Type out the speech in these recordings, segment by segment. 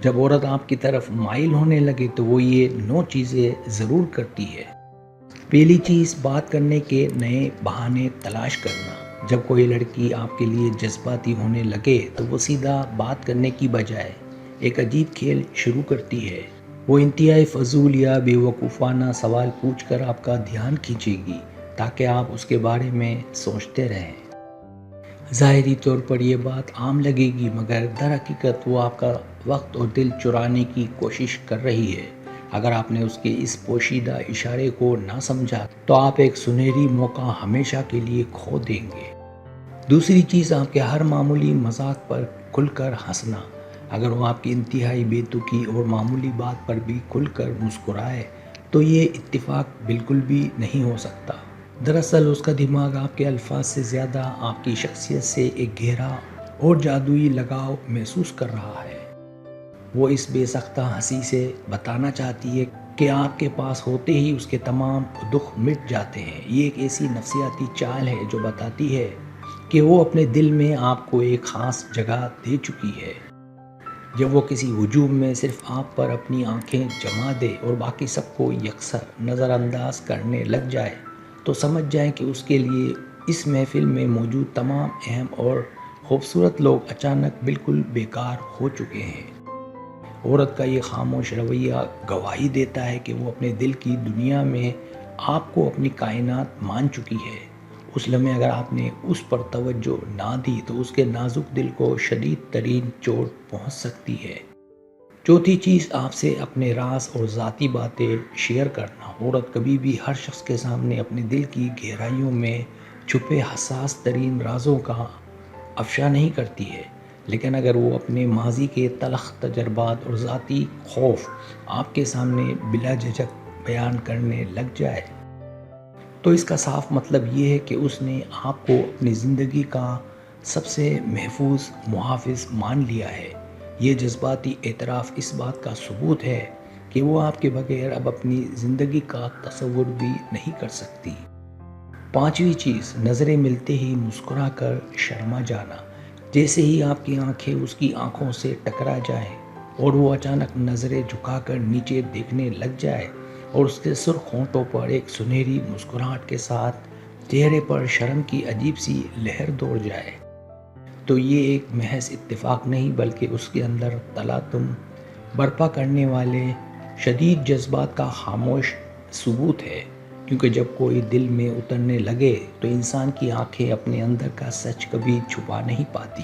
جب عورت آپ کی طرف مائل ہونے لگے تو وہ یہ 9 چیزیں ضرور کرتی ہے۔ پہلی چیز، بات کرنے کے نئے بہانے تلاش کرنا۔ جب کوئی لڑکی آپ کے لیے جذباتی ہونے لگے تو وہ سیدھا بات کرنے کی بجائے ایک عجیب کھیل شروع کرتی ہے۔ وہ انتہائی فضول یا بے وقوفانہ سوال پوچھ کر آپ کا دھیان کھینچے گی تاکہ آپ اس کے بارے میں سوچتے رہیں۔ ظاہری طور پر یہ بات عام لگے گی، مگر در حقیقت وہ آپ کا وقت اور دل چرانے کی کوشش کر رہی ہے۔ اگر آپ نے اس کے اس پوشیدہ اشارے کو نہ سمجھا تو آپ ایک سنہری موقع ہمیشہ کے لیے کھو دیں گے۔ دوسری چیز، آپ کے ہر معمولی مذاق پر کھل کر ہنسنا۔ اگر وہ آپ کی انتہائی بے تکی اور معمولی بات پر بھی کھل کر مسکرائے تو یہ اتفاق بالکل بھی نہیں ہو سکتا۔ دراصل اس کا دماغ آپ کے الفاظ سے زیادہ آپ کی شخصیت سے ایک گہرا اور جادوئی لگاؤ محسوس کر رہا ہے۔ وہ اس بے ساختہ ہنسی سے بتانا چاہتی ہے کہ آپ کے پاس ہوتے ہی اس کے تمام دکھ مٹ جاتے ہیں۔ یہ ایک ایسی نفسیاتی چال ہے جو بتاتی ہے کہ وہ اپنے دل میں آپ کو ایک خاص جگہ دے چکی ہے۔ جب وہ کسی ہجوم میں صرف آپ پر اپنی آنکھیں جما دے اور باقی سب کو یکسر نظر انداز کرنے لگ جائے تو سمجھ جائیں کہ اس کے لیے اس محفل میں موجود تمام اہم اور خوبصورت لوگ اچانک بالکل بیکار ہو چکے ہیں۔ عورت کا یہ خاموش رویہ گواہی دیتا ہے کہ وہ اپنے دل کی دنیا میں آپ کو اپنی کائنات مان چکی ہے۔ اس لمحے اگر آپ نے اس پر توجہ نہ دی تو اس کے نازک دل کو شدید ترین چوٹ پہنچ سکتی ہے۔ چوتھی چیز، آپ سے اپنے راز اور ذاتی باتیں شیئر کرنا۔ عورت کبھی بھی ہر شخص کے سامنے اپنے دل کی گہرائیوں میں چھپے حساس ترین رازوں کا افشا نہیں کرتی ہے، لیکن اگر وہ اپنے ماضی کے تلخ تجربات اور ذاتی خوف آپ کے سامنے بلا جھجک بیان کرنے لگ جائے تو اس کا صاف مطلب یہ ہے کہ اس نے آپ کو اپنی زندگی کا سب سے محفوظ محافظ مان لیا ہے۔ یہ جذباتی اعتراف اس بات کا ثبوت ہے کہ وہ آپ کے بغیر اب اپنی زندگی کا تصور بھی نہیں کر سکتی۔ پانچویں چیز، نظریں ملتے ہی مسکرا کر شرما جانا۔ جیسے ہی آپ کی آنکھیں اس کی آنکھوں سے ٹکرا جائیں اور وہ اچانک نظریں جھکا کر نیچے دیکھنے لگ جائے اور اس کے سرخ ہونٹوں پر ایک سنہری مسکراہٹ کے ساتھ چہرے پر شرم کی عجیب سی لہر دوڑ جائے تو یہ ایک محض اتفاق نہیں بلکہ اس کے اندر تلاطم برپا کرنے والے شدید جذبات کا خاموش ثبوت ہے، کیونکہ جب کوئی دل میں اترنے لگے تو انسان کی آنکھیں اپنے اندر کا سچ کبھی چھپا نہیں پاتی۔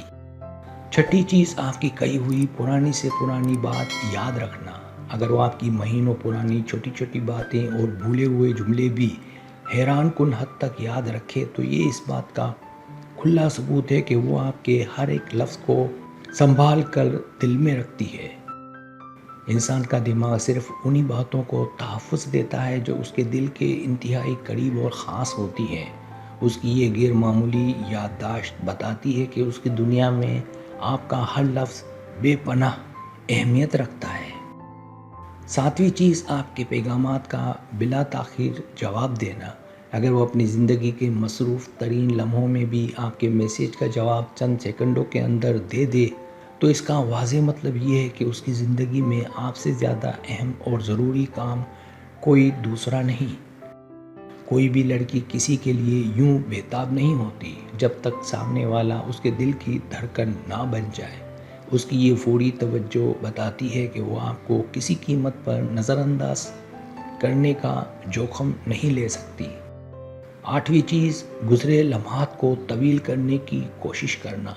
چھٹی چیز، آپ کی کہی ہوئی پرانی سے پرانی بات یاد رکھنا۔ اگر وہ آپ کی مہینوں پرانی چھوٹی چھوٹی باتیں اور بھولے ہوئے جملے بھی حیران کن حد تک یاد رکھے تو یہ اس بات کا کھلا ثبوت ہے کہ وہ آپ کے ہر ایک لفظ کو سنبھال کر دل میں رکھتی ہے۔ انسان کا دماغ صرف انہی باتوں کو تحفظ دیتا ہے جو اس کے دل کے انتہائی قریب اور خاص ہوتی ہیں۔ اس کی یہ غیر معمولی یادداشت بتاتی ہے کہ اس کی دنیا میں آپ کا ہر لفظ بے پناہ اہمیت رکھتا ہے۔ ساتویں چیز، آپ کے پیغامات کا بلا تاخیر جواب دینا۔ اگر وہ اپنی زندگی کے مصروف ترین لمحوں میں بھی آپ کے میسیج کا جواب چند سیکنڈوں کے اندر دے دے تو اس کا واضح مطلب یہ ہے کہ اس کی زندگی میں آپ سے زیادہ اہم اور ضروری کام کوئی دوسرا نہیں۔ کوئی بھی لڑکی کسی کے لیے یوں بےتاب نہیں ہوتی جب تک سامنے والا اس کے دل کی دھڑکن نہ بن جائے۔ اس کی یہ فوری توجہ بتاتی ہے کہ وہ آپ کو کسی قیمت پر نظر انداز کرنے کا جوخم نہیں لے سکتی۔ آٹھویں چیز، گزرے لمحات کو طویل کرنے کی کوشش کرنا۔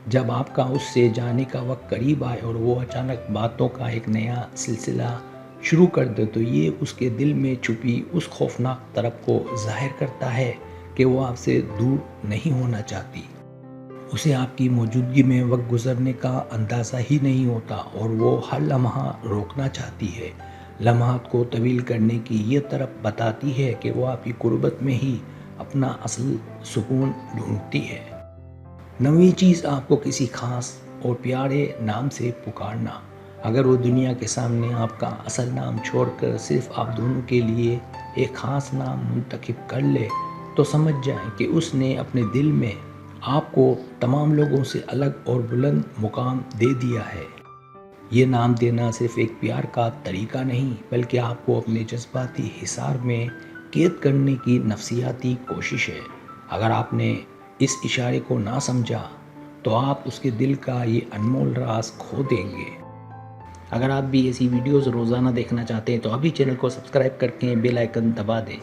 جب آپ کا اس سے جانے کا وقت قریب آئے اور وہ اچانک باتوں کا ایک نیا سلسلہ شروع کر دے تو یہ اس کے دل میں چھپی اس خوفناک طرف کو ظاہر کرتا ہے کہ وہ آپ سے دور نہیں ہونا چاہتی۔ اسے آپ کی موجودگی میں وقت گزرنے کا اندازہ ہی نہیں ہوتا اور وہ ہر لمحہ روکنا چاہتی ہے۔ لمحات کو طویل کرنے کی یہ طرف بتاتی ہے کہ وہ آپ کی قربت میں ہی اپنا اصل سکون ڈھونڈتی ہے۔ نویں چیز، آپ کو کسی خاص اور پیارے نام سے پکارنا۔ اگر وہ دنیا کے سامنے آپ کا اصل نام چھوڑ کر صرف آپ دونوں کے لیے ایک خاص نام منتخب کر لے تو سمجھ جائیں کہ اس نے اپنے دل میں آپ کو تمام لوگوں سے الگ اور بلند مقام دے دیا ہے۔ یہ نام دینا صرف ایک پیار کا طریقہ نہیں بلکہ آپ کو اپنے جذباتی حصار میں قید کرنے کی نفسیاتی کوشش ہے۔ اگر آپ نے اس اشارے کو نہ سمجھا تو آپ اس کے دل کا یہ انمول راز کھو دیں گے۔ اگر آپ بھی ایسی ویڈیوز روزانہ دیکھنا چاہتے ہیں تو ابھی چینل کو سبسکرائب کر کے بیل آئیکن دبا دیں۔